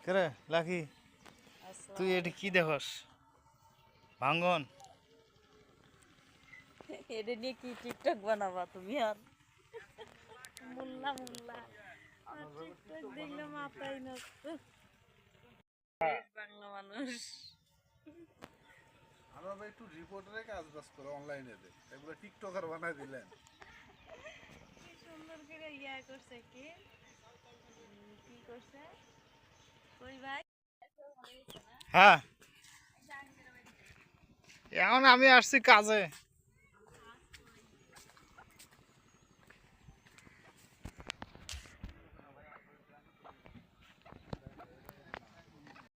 কেরে লাকি তুই এটি কি দেখস ভাঙ্গন এটা নিয়ে কি টিকটক বানাবা তুমি আর মোল্লা মোল্লা আর টিকটক দেখলে মাথায় নষ্ট বাংলা মানুষ আমরা ভাই একটু রিপোর্টারে কাজ বাজ করে অনলাইনে দে এগুলো টিকটকার বানাই দিলেন কি সুন্দর করে ইয়া করছে কি কি করছে কই ভাই হ্যাঁ এখন আমি আসছি কাজে